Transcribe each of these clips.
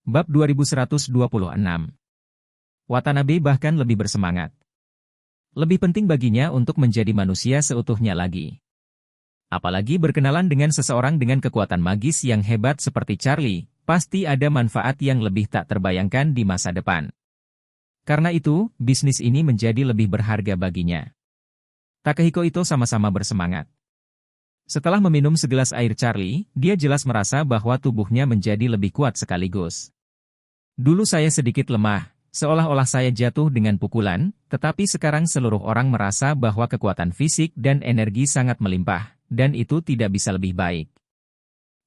Bab 2126. Watanabe bahkan lebih bersemangat. Lebih penting baginya untuk menjadi manusia seutuhnya lagi. Apalagi berkenalan dengan seseorang dengan kekuatan magis yang hebat seperti Charlie, pasti ada manfaat yang lebih tak terbayangkan di masa depan. Karena itu, bisnis ini menjadi lebih berharga baginya. Takehiko Ito sama-sama bersemangat. Setelah meminum segelas air Charlie, dia jelas merasa bahwa tubuhnya menjadi lebih kuat sekaligus. Dulu saya sedikit lemah, seolah-olah saya jatuh dengan pukulan, tetapi sekarang seluruh orang merasa bahwa kekuatan fisik dan energi sangat melimpah, dan itu tidak bisa lebih baik.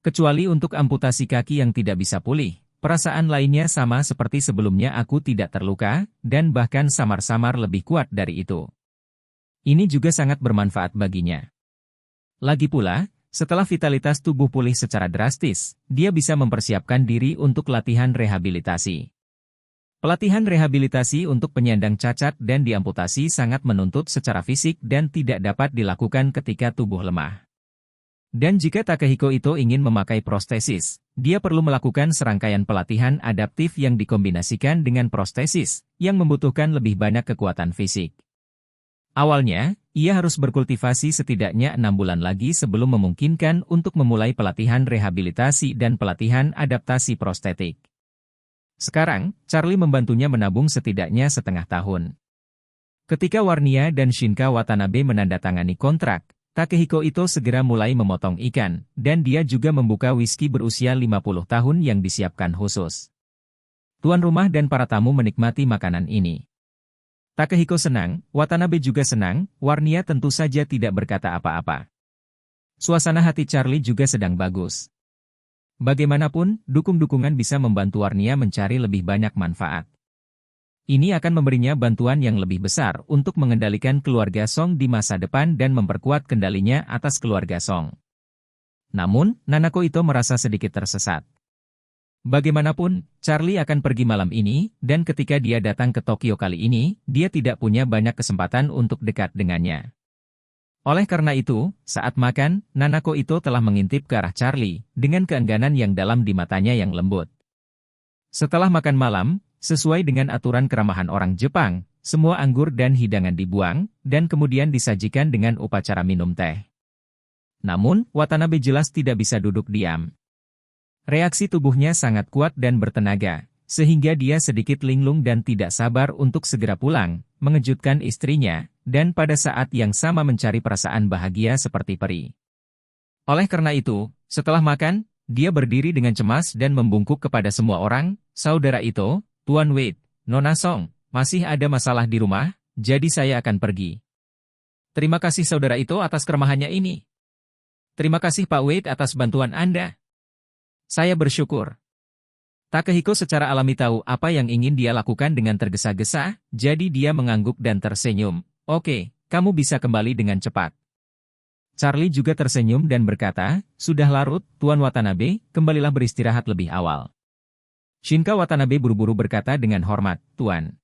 Kecuali untuk amputasi kaki yang tidak bisa pulih, perasaan lainnya sama seperti sebelumnya aku tidak terluka, dan bahkan samar-samar lebih kuat dari itu. Ini juga sangat bermanfaat baginya. Lagi pula, setelah vitalitas tubuh pulih secara drastis, dia bisa mempersiapkan diri untuk latihan rehabilitasi. Pelatihan rehabilitasi untuk penyandang cacat dan diamputasi sangat menuntut secara fisik dan tidak dapat dilakukan ketika tubuh lemah. Dan jika Takehiko Ito ingin memakai prostesis, dia perlu melakukan serangkaian pelatihan adaptif yang dikombinasikan dengan prostesis, yang membutuhkan lebih banyak kekuatan fisik. Awalnya, ia harus berkultivasi setidaknya 6 bulan lagi sebelum memungkinkan untuk memulai pelatihan rehabilitasi dan pelatihan adaptasi prostetik. Sekarang, Charlie membantunya menabung setidaknya setengah tahun. Ketika Warnia dan Shinka Watanabe menandatangani kontrak, Takehiko Ito segera mulai memotong ikan, dan dia juga membuka whisky berusia 50 tahun yang disiapkan khusus. Tuan rumah dan para tamu menikmati makanan ini. Takehiko senang, Watanabe juga senang, Warnia tentu saja tidak berkata apa-apa. Suasana hati Charlie juga sedang bagus. Bagaimanapun, dukung-dukungan bisa membantu Warnia mencari lebih banyak manfaat. Ini akan memberinya bantuan yang lebih besar untuk mengendalikan keluarga Song di masa depan dan memperkuat kendalinya atas keluarga Song. Namun, Nanako Ito merasa sedikit tersesat. Bagaimanapun, Charlie akan pergi malam ini, dan ketika dia datang ke Tokyo kali ini, dia tidak punya banyak kesempatan untuk dekat dengannya. Oleh karena itu, saat makan, Nanako Ito telah mengintip ke arah Charlie, dengan keengganan yang dalam di matanya yang lembut. Setelah makan malam, sesuai dengan aturan keramahan orang Jepang, semua anggur dan hidangan dibuang, dan kemudian disajikan dengan upacara minum teh. Namun, Watanabe jelas tidak bisa duduk diam. Reaksi tubuhnya sangat kuat dan bertenaga, sehingga dia sedikit linglung dan tidak sabar untuk segera pulang, mengejutkan istrinya, dan pada saat yang sama mencari perasaan bahagia seperti peri. Oleh karena itu, setelah makan, dia berdiri dengan cemas dan membungkuk kepada semua orang, "Saudara Ito, Tuan Wade, Nona Song, masih ada masalah di rumah, jadi saya akan pergi. Terima kasih Saudara Ito atas keramahannya ini. Terima kasih Pak Wade atas bantuan Anda. Saya bersyukur." Takehiko secara alami tahu apa yang ingin dia lakukan dengan tergesa-gesa, jadi dia mengangguk dan tersenyum. "Oke, kamu bisa kembali dengan cepat." Charlie juga tersenyum dan berkata, "Sudah larut, Tuan Watanabe, kembalilah beristirahat lebih awal." Shinka Watanabe buru-buru berkata dengan hormat, "Tuan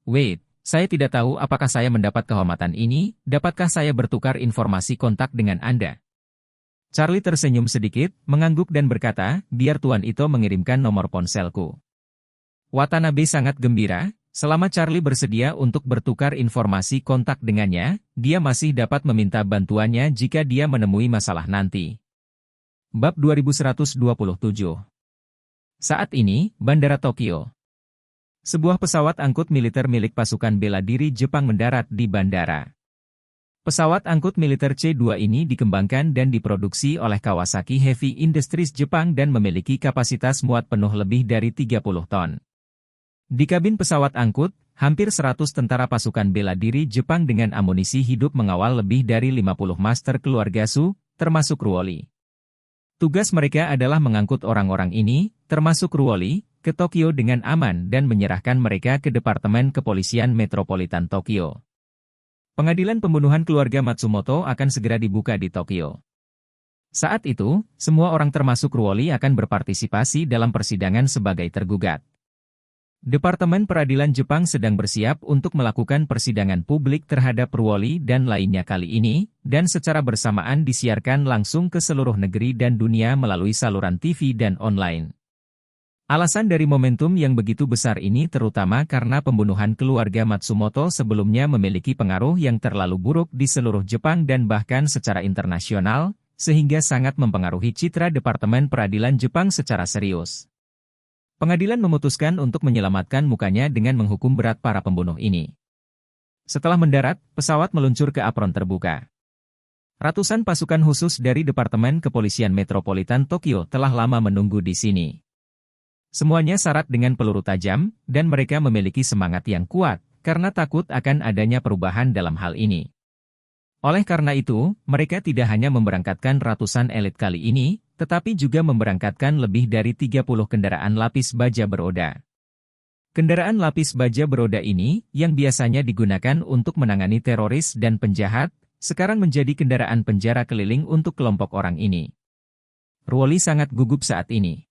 Wade, saya tidak tahu apakah saya mendapat kehormatan ini, dapatkah saya bertukar informasi kontak dengan Anda?" Charlie tersenyum sedikit, mengangguk dan berkata, "Biar Tuan Ito mengirimkan nomor ponselku." Watanabe sangat gembira, selama Charlie bersedia untuk bertukar informasi kontak dengannya, dia masih dapat meminta bantuannya jika dia menemui masalah nanti. Bab 2127. Saat ini, Bandara Tokyo. Sebuah pesawat angkut militer milik pasukan bela diri Jepang mendarat di bandara. Pesawat angkut militer C-2 ini dikembangkan dan diproduksi oleh Kawasaki Heavy Industries Jepang dan memiliki kapasitas muat penuh lebih dari 30 ton. Di kabin pesawat angkut, hampir 100 tentara pasukan bela diri Jepang dengan amunisi hidup mengawal lebih dari 50 master keluarga Su, termasuk Ruoli. Tugas mereka adalah mengangkut orang-orang ini, termasuk Ruoli, ke Tokyo dengan aman dan menyerahkan mereka ke Departemen Kepolisian Metropolitan Tokyo. Pengadilan pembunuhan keluarga Matsumoto akan segera dibuka di Tokyo. Saat itu, semua orang termasuk Ruoli akan berpartisipasi dalam persidangan sebagai tergugat. Departemen Peradilan Jepang sedang bersiap untuk melakukan persidangan publik terhadap Ruoli dan lainnya kali ini, dan secara bersamaan disiarkan langsung ke seluruh negeri dan dunia melalui saluran TV dan online. Alasan dari momentum yang begitu besar ini terutama karena pembunuhan keluarga Matsumoto sebelumnya memiliki pengaruh yang terlalu buruk di seluruh Jepang dan bahkan secara internasional, sehingga sangat mempengaruhi citra Departemen Peradilan Jepang secara serius. Pengadilan memutuskan untuk menyelamatkan mukanya dengan menghukum berat para pembunuh ini. Setelah mendarat, pesawat meluncur ke apron terbuka. Ratusan pasukan khusus dari Departemen Kepolisian Metropolitan Tokyo telah lama menunggu di sini. Semuanya syarat dengan peluru tajam, dan mereka memiliki semangat yang kuat, karena takut akan adanya perubahan dalam hal ini. Oleh karena itu, mereka tidak hanya memberangkatkan ratusan elit kali ini, tetapi juga memberangkatkan lebih dari 30 kendaraan lapis baja beroda. Kendaraan lapis baja beroda ini, yang biasanya digunakan untuk menangani teroris dan penjahat, sekarang menjadi kendaraan penjara keliling untuk kelompok orang ini. Ruoli sangat gugup saat ini.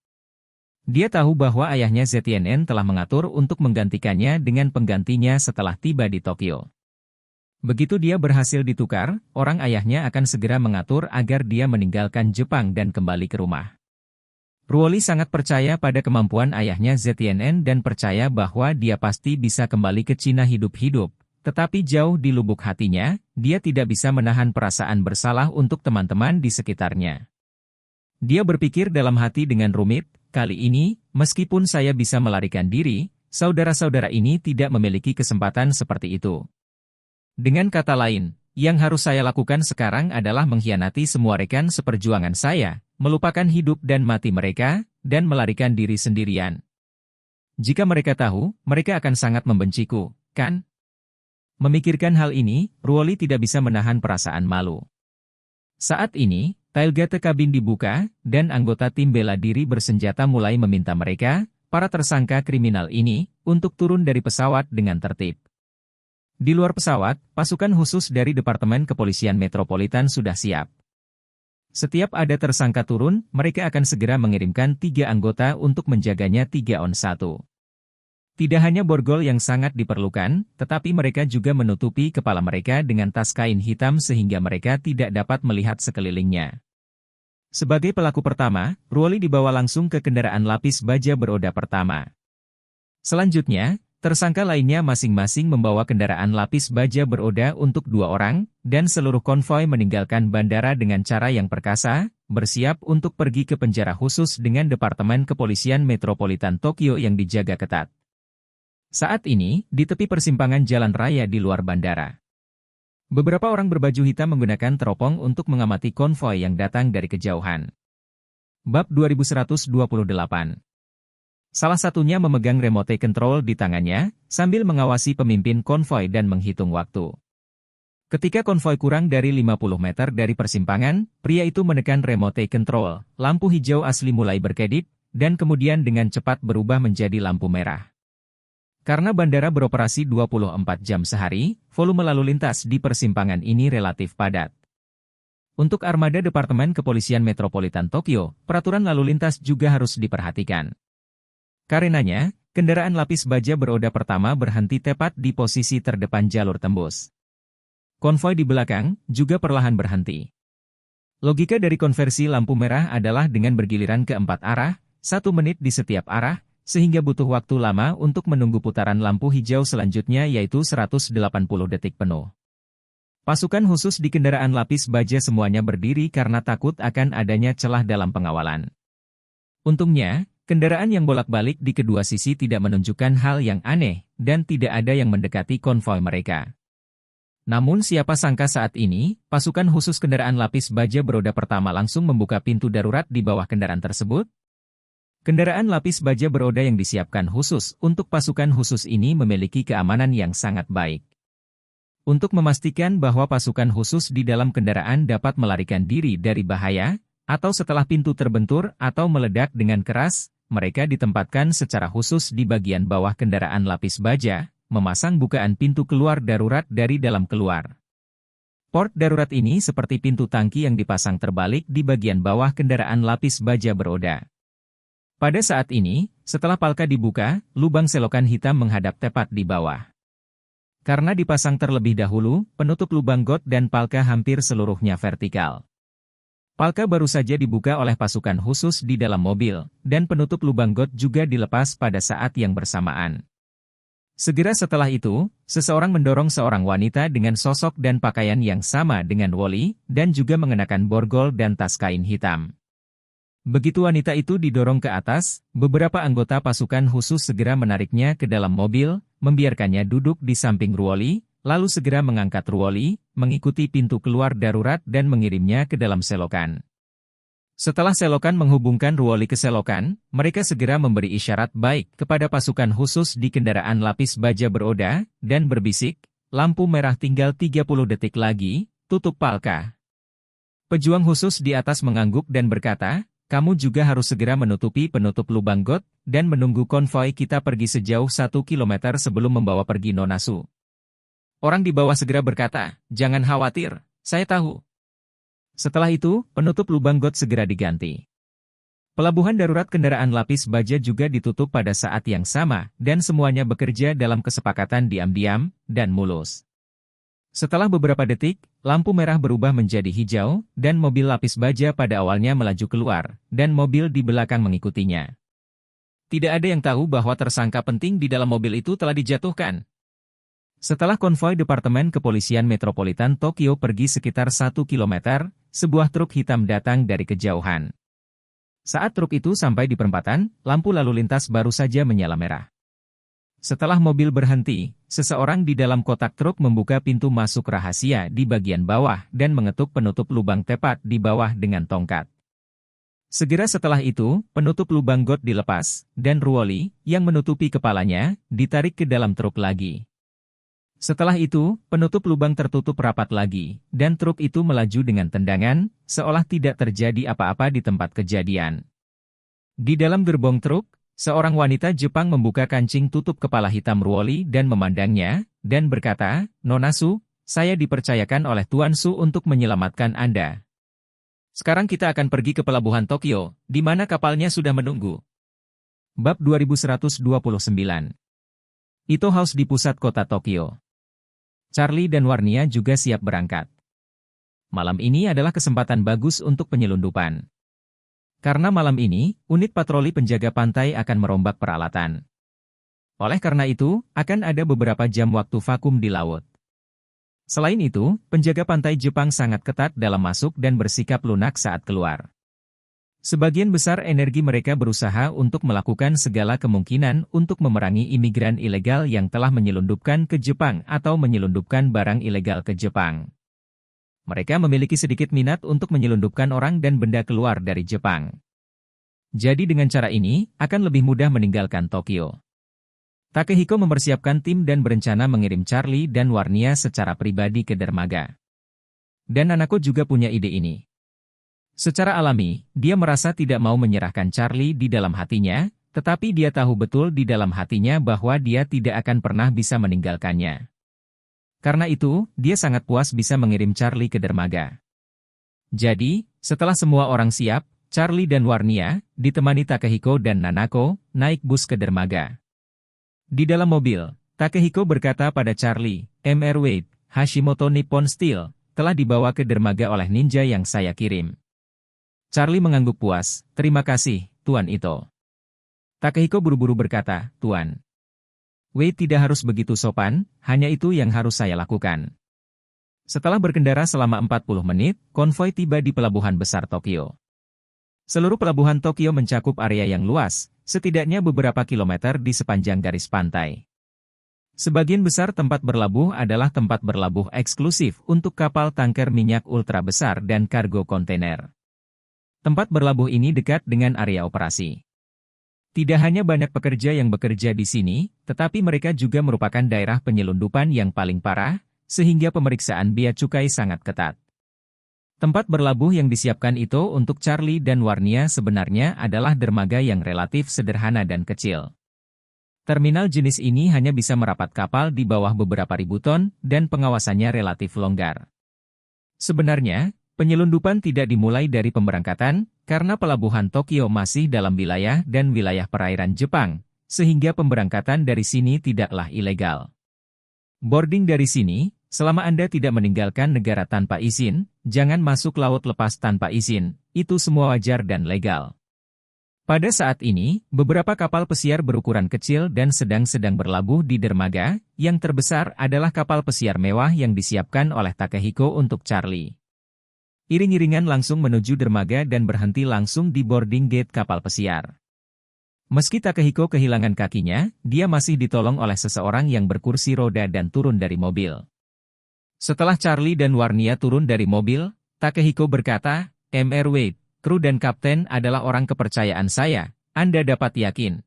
Dia tahu bahwa ayahnya ZNN telah mengatur untuk menggantikannya dengan penggantinya setelah tiba di Tokyo. Begitu dia berhasil ditukar, orang ayahnya akan segera mengatur agar dia meninggalkan Jepang dan kembali ke rumah. Ruoli sangat percaya pada kemampuan ayahnya ZNN dan percaya bahwa dia pasti bisa kembali ke Cina hidup-hidup, tetapi jauh di lubuk hatinya, dia tidak bisa menahan perasaan bersalah untuk teman-teman di sekitarnya. Dia berpikir dalam hati dengan rumit, kali ini, meskipun saya bisa melarikan diri, saudara-saudara ini tidak memiliki kesempatan seperti itu. Dengan kata lain, yang harus saya lakukan sekarang adalah mengkhianati semua rekan seperjuangan saya, melupakan hidup dan mati mereka, dan melarikan diri sendirian. Jika mereka tahu, mereka akan sangat membenciku, kan? Memikirkan hal ini, Ruoli tidak bisa menahan perasaan malu. Saat ini, tailgate kabin dibuka, dan anggota tim bela diri bersenjata mulai meminta mereka, para tersangka kriminal ini, untuk turun dari pesawat dengan tertib. Di luar pesawat, pasukan khusus dari Departemen Kepolisian Metropolitan sudah siap. Setiap ada tersangka turun, mereka akan segera mengirimkan 3 anggota untuk menjaganya 3-on-1. Tidak hanya borgol yang sangat diperlukan, tetapi mereka juga menutupi kepala mereka dengan tas kain hitam sehingga mereka tidak dapat melihat sekelilingnya. Sebagai pelaku pertama, Ruoli dibawa langsung ke kendaraan lapis baja beroda pertama. Selanjutnya, tersangka lainnya masing-masing membawa kendaraan lapis baja beroda untuk 2 orang, dan seluruh konvoi meninggalkan bandara dengan cara yang perkasa, bersiap untuk pergi ke penjara khusus dengan Departemen Kepolisian Metropolitan Tokyo yang dijaga ketat. Saat ini, di tepi persimpangan jalan raya di luar bandara. Beberapa orang berbaju hitam menggunakan teropong untuk mengamati konvoi yang datang dari kejauhan. Bab 2128. Salah satunya memegang remote control di tangannya, sambil mengawasi pemimpin konvoi dan menghitung waktu. Ketika konvoi kurang dari 50 meter dari persimpangan, pria itu menekan remote control, lampu hijau asli mulai berkedip, dan kemudian dengan cepat berubah menjadi lampu merah. Karena bandara beroperasi 24 jam sehari, volume lalu lintas di persimpangan ini relatif padat. Untuk armada Departemen Kepolisian Metropolitan Tokyo, peraturan lalu lintas juga harus diperhatikan. Karenanya, kendaraan lapis baja beroda pertama berhenti tepat di posisi terdepan jalur tembus. Konvoi di belakang juga perlahan berhenti. Logika dari konversi lampu merah adalah dengan bergiliran ke 4 arah, 1 menit di setiap arah, sehingga butuh waktu lama untuk menunggu putaran lampu hijau selanjutnya yaitu 180 detik penuh. Pasukan khusus di kendaraan lapis baja semuanya berdiri karena takut akan adanya celah dalam pengawalan. Untungnya, kendaraan yang bolak-balik di kedua sisi tidak menunjukkan hal yang aneh, dan tidak ada yang mendekati konvoi mereka. Namun siapa sangka saat ini, pasukan khusus kendaraan lapis baja beroda pertama langsung membuka pintu darurat di bawah kendaraan tersebut? Kendaraan lapis baja beroda yang disiapkan khusus untuk pasukan khusus ini memiliki keamanan yang sangat baik. Untuk memastikan bahwa pasukan khusus di dalam kendaraan dapat melarikan diri dari bahaya, atau setelah pintu terbentur atau meledak dengan keras, mereka ditempatkan secara khusus di bagian bawah kendaraan lapis baja, memasang bukaan pintu keluar darurat dari dalam keluar. Port darurat ini seperti pintu tangki yang dipasang terbalik di bagian bawah kendaraan lapis baja beroda. Pada saat ini, setelah palka dibuka, lubang selokan hitam menghadap tepat di bawah. Karena dipasang terlebih dahulu, penutup lubang got dan palka hampir seluruhnya vertikal. Palka baru saja dibuka oleh pasukan khusus di dalam mobil, dan penutup lubang got juga dilepas pada saat yang bersamaan. Segera setelah itu, seseorang mendorong seorang wanita dengan sosok dan pakaian yang sama dengan Wally, dan juga mengenakan borgol dan tas kain hitam. Begitu wanita itu didorong ke atas, beberapa anggota pasukan khusus segera menariknya ke dalam mobil, membiarkannya duduk di samping Wally, lalu segera mengangkat Wally, mengikuti pintu keluar darurat dan mengirimnya ke dalam selokan. Setelah selokan menghubungkan Wally ke selokan, mereka segera memberi isyarat baik kepada pasukan khusus di kendaraan lapis baja beroda, dan berbisik, lampu merah tinggal 30 detik lagi, tutup Palka. Pejuang khusus di atas mengangguk dan berkata, kamu juga harus segera menutupi penutup lubang got, dan menunggu konvoi kita pergi sejauh 1 kilometer sebelum membawa pergi Nonasu. Orang di bawah segera berkata, jangan khawatir, saya tahu. Setelah itu, penutup lubang got segera diganti. Pelabuhan darurat kendaraan lapis baja juga ditutup pada saat yang sama, dan semuanya bekerja dalam kesepakatan diam-diam, dan mulus. Setelah beberapa detik, lampu merah berubah menjadi hijau, dan mobil lapis baja pada awalnya melaju keluar, dan mobil di belakang mengikutinya. Tidak ada yang tahu bahwa tersangka penting di dalam mobil itu telah dijatuhkan. Setelah konvoi Departemen Kepolisian Metropolitan Tokyo pergi sekitar 1 kilometer, sebuah truk hitam datang dari kejauhan. Saat truk itu sampai di perempatan, lampu lalu lintas baru saja menyala merah. Setelah mobil berhenti, seseorang di dalam kotak truk membuka pintu masuk rahasia di bagian bawah dan mengetuk penutup lubang tepat di bawah dengan tongkat. Segera setelah itu, penutup lubang got dilepas, dan Wally, yang menutupi kepalanya, ditarik ke dalam truk lagi. Setelah itu, penutup lubang tertutup rapat lagi, dan truk itu melaju dengan tendangan, seolah tidak terjadi apa-apa di tempat kejadian. Di dalam gerbong truk, seorang wanita Jepang membuka kancing tutup kepala hitam Wally dan memandangnya, dan berkata, Nonasu, saya dipercayakan oleh Tuan Su untuk menyelamatkan Anda. Sekarang kita akan pergi ke pelabuhan Tokyo, di mana kapalnya sudah menunggu. Bab 2129. Ito House di pusat kota Tokyo. Charlie dan Warnia juga siap berangkat. Malam ini adalah kesempatan bagus untuk penyelundupan. Karena malam ini, unit patroli penjaga pantai akan merombak peralatan. Oleh karena itu, akan ada beberapa jam waktu vakum di laut. Selain itu, penjaga pantai Jepang sangat ketat dalam masuk dan bersikap lunak saat keluar. Sebagian besar energi mereka berusaha untuk melakukan segala kemungkinan untuk memerangi imigran ilegal yang telah menyelundupkan ke Jepang atau menyelundupkan barang ilegal ke Jepang. Mereka memiliki sedikit minat untuk menyelundupkan orang dan benda keluar dari Jepang. Jadi dengan cara ini, akan lebih mudah meninggalkan Tokyo. Takehiko mempersiapkan tim dan berencana mengirim Charlie dan Warnia secara pribadi ke dermaga. Dan Nanako juga punya ide ini. Secara alami, dia merasa tidak mau menyerahkan Charlie di dalam hatinya, tetapi dia tahu betul di dalam hatinya bahwa dia tidak akan pernah bisa meninggalkannya. Karena itu, dia sangat puas bisa mengirim Charlie ke dermaga. Jadi, setelah semua orang siap, Charlie dan Warnia, ditemani Takehiko dan Nanako, naik bus ke dermaga. Di dalam mobil, Takehiko berkata pada Charlie, Mr. Wade, Hashimoto Nippon Steel, telah dibawa ke dermaga oleh ninja yang saya kirim. Charlie mengangguk puas, terima kasih, Tuan Ito. Takehiko buru-buru berkata, Tuan Wade tidak harus begitu sopan, hanya itu yang harus saya lakukan. Setelah berkendara selama 40 menit, konvoi tiba di pelabuhan besar Tokyo. Seluruh pelabuhan Tokyo mencakup area yang luas, setidaknya beberapa kilometer di sepanjang garis pantai. Sebagian besar tempat berlabuh adalah tempat berlabuh eksklusif untuk kapal tanker minyak ultra besar dan kargo kontainer. Tempat berlabuh ini dekat dengan area operasi. Tidak hanya banyak pekerja yang bekerja di sini, tetapi mereka juga merupakan daerah penyelundupan yang paling parah, sehingga pemeriksaan bea cukai sangat ketat. Tempat berlabuh yang disiapkan itu untuk Charlie dan Warnia sebenarnya adalah dermaga yang relatif sederhana dan kecil. Terminal jenis ini hanya bisa merapat kapal di bawah beberapa ribu ton, dan pengawasannya relatif longgar. Sebenarnya, penyelundupan tidak dimulai dari pemberangkatan, karena pelabuhan Tokyo masih dalam wilayah dan wilayah perairan Jepang, sehingga pemberangkatan dari sini tidaklah ilegal. Boarding dari sini, selama Anda tidak meninggalkan negara tanpa izin, jangan masuk laut lepas tanpa izin, itu semua wajar dan legal. Pada saat ini, beberapa kapal pesiar berukuran kecil dan sedang berlabuh di dermaga, yang terbesar adalah kapal pesiar mewah yang disiapkan oleh Takehiko untuk Charlie. Iring-iringan langsung menuju dermaga dan berhenti langsung di boarding gate kapal pesiar. Meski Takehiko kehilangan kakinya, dia masih ditolong oleh seseorang yang berkursi roda dan turun dari mobil. Setelah Charlie dan Warnia turun dari mobil, Takehiko berkata, "Mr. Wade, kru dan kapten adalah orang kepercayaan saya, Anda dapat yakin."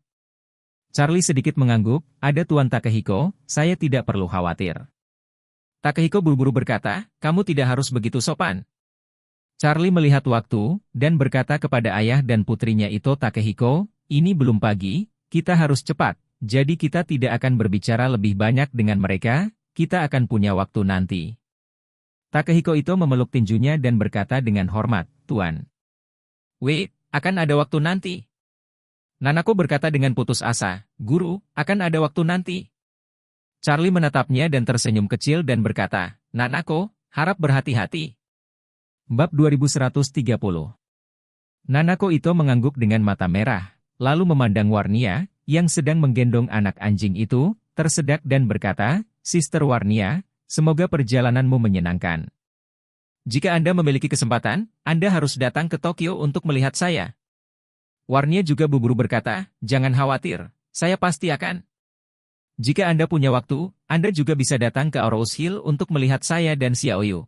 Charlie sedikit mengangguk, "Ada Tuan Takehiko, saya tidak perlu khawatir." Takehiko buru-buru berkata, "Kamu tidak harus begitu sopan." Charlie melihat waktu, dan berkata kepada ayah dan putrinya itu, "Takehiko, ini belum pagi, kita harus cepat, jadi kita tidak akan berbicara lebih banyak dengan mereka, kita akan punya waktu nanti." Takehiko itu memeluk tinjunya dan berkata dengan hormat, "Tuan Wade, akan ada waktu nanti." Nanako berkata dengan putus asa, "Guru, akan ada waktu nanti." Charlie menatapnya dan tersenyum kecil dan berkata, "Nanako, harap berhati-hati." Bab 2130. Nanako itu mengangguk dengan mata merah, lalu memandang Warnia, yang sedang menggendong anak anjing itu, tersedak dan berkata, "Sister Warnia, semoga perjalananmu menyenangkan. Jika Anda memiliki kesempatan, Anda harus datang ke Tokyo untuk melihat saya." Warnia juga buru-buru berkata, "Jangan khawatir, saya pasti akan. Jika Anda punya waktu, Anda juga bisa datang ke Arrows Hill untuk melihat saya dan Xiaoyu."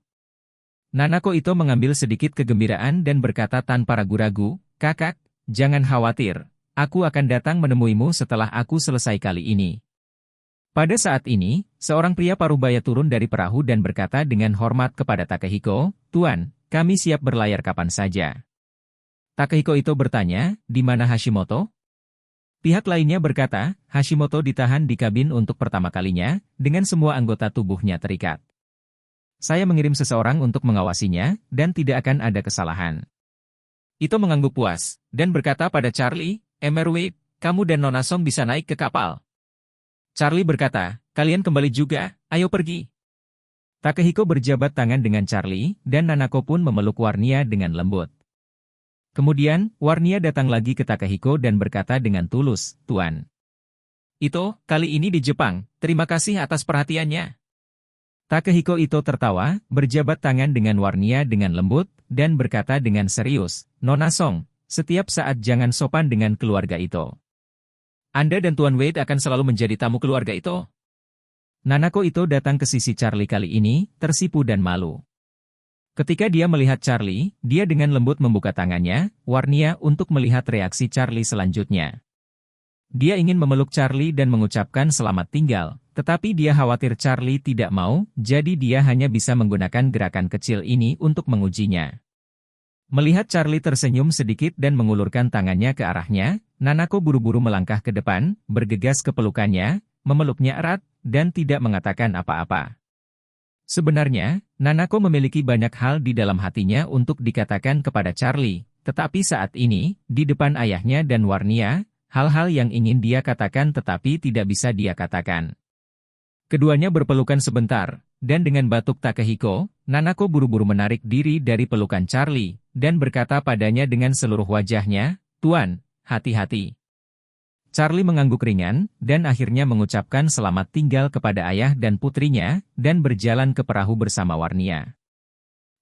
Nanako itu mengambil sedikit kegembiraan dan berkata tanpa ragu-ragu, "Kakak, jangan khawatir, aku akan datang menemuimu setelah aku selesai kali ini." Pada saat ini, seorang pria parubaya turun dari perahu dan berkata dengan hormat kepada Takehiko, "Tuan, kami siap berlayar kapan saja." Takehiko itu bertanya, "Di mana Hashimoto?" Pihak lainnya berkata, "Hashimoto ditahan di kabin untuk pertama kalinya, dengan semua anggota tubuhnya terikat. Saya mengirim seseorang untuk mengawasinya, dan tidak akan ada kesalahan." Itu mengangguk puas, dan berkata pada Charlie, "Mr. Wade, kamu dan Nona Song bisa naik ke kapal." Charlie berkata, "Kalian kembali juga, ayo pergi." Takehiko berjabat tangan dengan Charlie, dan Nanako pun memeluk Warnia dengan lembut. Kemudian, Warnia datang lagi ke Takehiko dan berkata dengan tulus, "Tuan Ito, kali ini di Jepang, terima kasih atas perhatiannya." Takehiko itu tertawa, berjabat tangan dengan Warnia dengan lembut, dan berkata dengan serius, "Nona Song, setiap saat jangan sopan dengan keluarga itu. Anda dan Tuan Wade akan selalu menjadi tamu keluarga itu." Nanako itu datang ke sisi Charlie kali ini, tersipu dan malu. Ketika dia melihat Charlie, dia dengan lembut membuka tangannya, Warnia untuk melihat reaksi Charlie selanjutnya. Dia ingin memeluk Charlie dan mengucapkan selamat tinggal, tetapi dia khawatir Charlie tidak mau, jadi dia hanya bisa menggunakan gerakan kecil ini untuk mengujinya. Melihat Charlie tersenyum sedikit dan mengulurkan tangannya ke arahnya, Nanako buru-buru melangkah ke depan, bergegas ke pelukannya, memeluknya erat, dan tidak mengatakan apa-apa. Sebenarnya, Nanako memiliki banyak hal di dalam hatinya untuk dikatakan kepada Charlie, tetapi saat ini, di depan ayahnya dan Warnia, hal-hal yang ingin dia katakan tetapi tidak bisa dia katakan. Keduanya berpelukan sebentar, dan dengan batuk Takehiko, Nanako buru-buru menarik diri dari pelukan Charlie, dan berkata padanya dengan seluruh wajahnya, "Tuan, hati-hati." Charlie mengangguk ringan, dan akhirnya mengucapkan selamat tinggal kepada ayah dan putrinya, dan berjalan ke perahu bersama Warnia.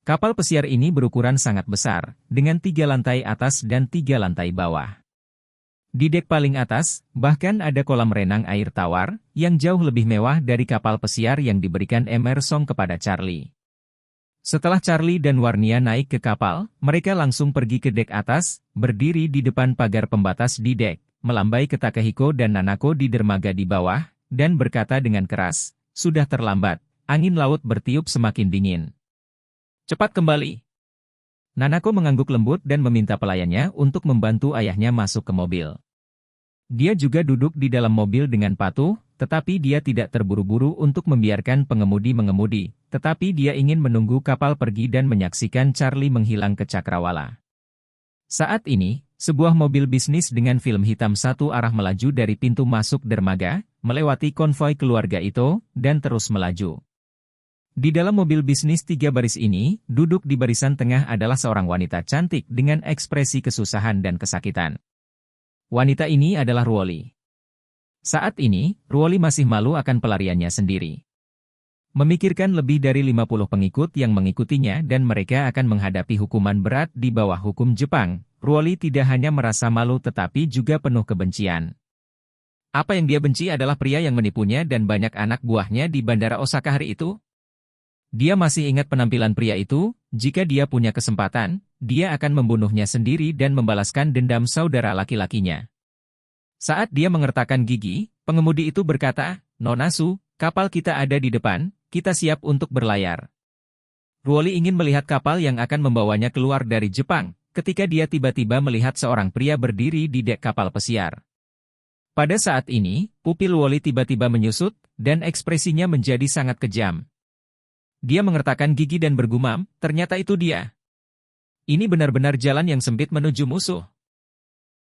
Kapal pesiar ini berukuran sangat besar, dengan 3 lantai atas dan 3 lantai bawah. Di dek paling atas, bahkan ada kolam renang air tawar, yang jauh lebih mewah dari kapal pesiar yang diberikan Emerson kepada Charlie. Setelah Charlie dan Warnia naik ke kapal, mereka langsung pergi ke dek atas, berdiri di depan pagar pembatas di dek, melambai ke Takehiko dan Nanako di dermaga di bawah, dan berkata dengan keras, "Sudah terlambat, angin laut bertiup semakin dingin. Cepat kembali." Nanako mengangguk lembut dan meminta pelayannya untuk membantu ayahnya masuk ke mobil. Dia juga duduk di dalam mobil dengan patuh, tetapi dia tidak terburu-buru untuk membiarkan pengemudi mengemudi, tetapi dia ingin menunggu kapal pergi dan menyaksikan Charlie menghilang ke cakrawala. Saat ini, sebuah mobil bisnis dengan film hitam satu arah melaju dari pintu masuk dermaga, melewati konvoi keluarga itu, dan terus melaju. Di dalam mobil bisnis 3 baris ini, duduk di barisan tengah adalah seorang wanita cantik dengan ekspresi kesusahan dan kesakitan. Wanita ini adalah Ruoli. Saat ini, Ruoli masih malu akan pelariannya sendiri. Memikirkan lebih dari 50 pengikut yang mengikutinya dan mereka akan menghadapi hukuman berat di bawah hukum Jepang, Ruoli tidak hanya merasa malu tetapi juga penuh kebencian. Apa yang dia benci adalah pria yang menipunya dan banyak anak buahnya di Bandara Osaka hari itu. Dia masih ingat penampilan pria itu, jika dia punya kesempatan, dia akan membunuhnya sendiri dan membalaskan dendam saudara laki-lakinya. Saat dia mengertakkan gigi, pengemudi itu berkata, "Nona Su, kapal kita ada di depan, kita siap untuk berlayar." Ruoli ingin melihat kapal yang akan membawanya keluar dari Jepang, ketika dia tiba-tiba melihat seorang pria berdiri di dek kapal pesiar. Pada saat ini, pupil Ruoli tiba-tiba menyusut, dan ekspresinya menjadi sangat kejam. Dia mengertakkan gigi dan bergumam, ternyata itu dia. Ini benar-benar jalan yang sempit menuju musuh.